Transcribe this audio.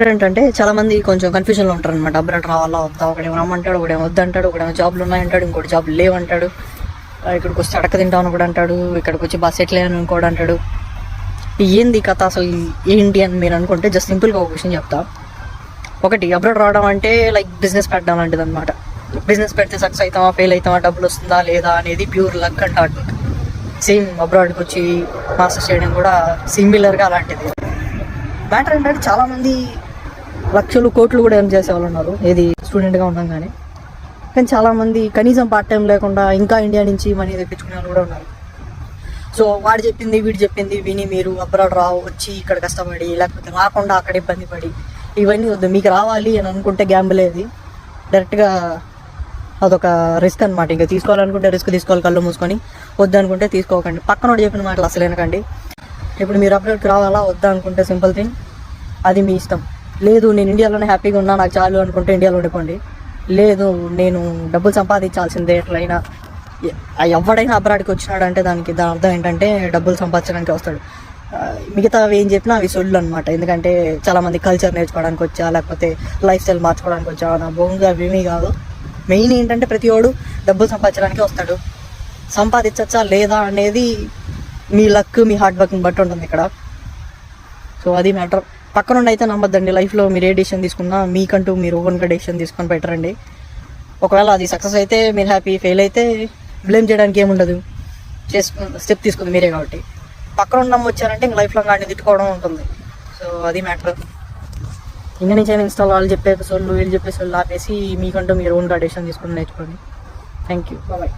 ఏంటంటే చాలా మంది కొంచెం కన్ఫ్యూజన్లో ఉంటారు అనమాట. అబ్రాడ్ రావాలా వద్దా, ఒకడేమో రమ్మంటాడు, ఒకడేమో వద్దంటాడు, ఒకడేమో జాబ్లు ఉన్నాయంటాడు, ఇంకోటి జాబ్లు లేవంటాడు, ఇక్కడికి వస్తే అడక తింటాను కూడా అంటాడు, ఇక్కడికి వచ్చి బాగా సెటిల్ అయ్యాను కూడా అంటాడు. ఏంది కథ అసలు ఏంటి అని మీరు అనుకుంటే జస్ట్ సింపుల్గా ఒక విషయం చెప్తా. ఒకటి, అబ్రాడ్ రావడం అంటే లైక్ బిజినెస్ పెట్టడం లాంటిది అనమాట. బిజినెస్ పెడితే సక్సెస్ అవుతామా, ఫెయిల్ అవుతామా, డబ్బులు వస్తుందా లేదా అనేది pure luck and hard work. Same అబ్రాడ్కి వచ్చి మాస్టర్స్ చేయడం కూడా సిమిలర్గా అలాంటిది. మ్యాటర్ ఏంటంటే చాలామంది లక్షలు కోట్లు కూడా ఎర్న్ చేసే వాళ్ళు ఉన్నారు, ఏది స్టూడెంట్గా ఉన్నాం కానీ చాలామంది కనీసం పార్ట్ టైం లేకుండా ఇంకా ఇండియా నుంచి మనీ తెప్పించుకునే వాళ్ళు కూడా ఉన్నారు. సో వాడు చెప్పింది వీడు చెప్పింది విని మీరు అబ్రాడ్ వచ్చి ఇక్కడ కష్టపడి లేకపోతే రాకుండా అక్కడ ఇబ్బంది పడి ఇవన్నీ వద్దు. మీకు రావాలి అని అనుకుంటే గ్యాంబులేది, డైరెక్ట్గా అదొక రిస్క్ అనమాట. ఇంకా తీసుకోవాలనుకుంటే రిస్క్ తీసుకోవాలి కళ్ళు మూసుకొని, వద్దు అనుకుంటే తీసుకోకండి. పక్కన చెప్పిన మాటలు అసలు వినకండి. ఇప్పుడు మీరు అబ్రాడ్కి రావాలా వద్దా అనుకుంటే సింపుల్ థింగ్, అది మీ ఇష్టం. లేదు నేను ఇండియాలోనే హ్యాపీగా ఉన్నా నాకు చాలు అనుకుంటే ఇండియాలో ఉండిపోండి. లేదు నేను డబ్బులు సంపాదించాల్సిందే ఎట్లయినా, ఎవడైనా అబ్రాడ్కి వచ్చినాడంటే దాని అర్థం ఏంటంటే డబ్బులు సంపాదించడానికి వస్తాడు. మిగతా ఏం చెప్పినా అవి సొల్లు అనమాట. ఎందుకంటే చాలామంది కల్చర్ నేర్చుకోవడానికి వచ్చా లేకపోతే లైఫ్ స్టైల్ మార్చుకోవడానికి వచ్చా, నా బోంగా అవేమీ కాదు. మెయిన్ ఏంటంటే ప్రతి వాడు డబ్బులు సంపాదించడానికి వస్తాడు. సంపాదించచ్చా లేదా అనేది మీ లక్ మీ హార్డ్ వర్క్ని బట్టి ఉంటుంది ఇక్కడ. సో అది మ్యాటర్. పక్క నుండి అయితే నమ్మద్దండి. లైఫ్లో మీరు ఏ డెసిషన్ తీసుకున్నా మీకంటూ మీరు ఓన్గా డెసిషన్ తీసుకొని పెట్టరండి. ఒకవేళ అది సక్సెస్ అయితే మీరు హ్యాపీ, ఫెయిల్ అయితే బ్లేమ్ చేయడానికి ఏముండదు, స్టెప్ తీసుకుంది మీరే కాబట్టి. పక్కన నుండి నమ్మొచ్చారంటే ఇంక లైఫ్లో కానీ తిట్టుకోవడం ఉంటుంది. సో అది మ్యాటర్. ఇంకా నుంచి ఇన్స్టాల్ వాళ్ళు చెప్పే సోళ్ళు వీళ్ళు చెప్పే సోళ్ళు ఆపేసి మీకంటూ మీరు ఓన్గా డెసిషన్ తీసుకుని నేర్చుకోండి. Thank you, bye.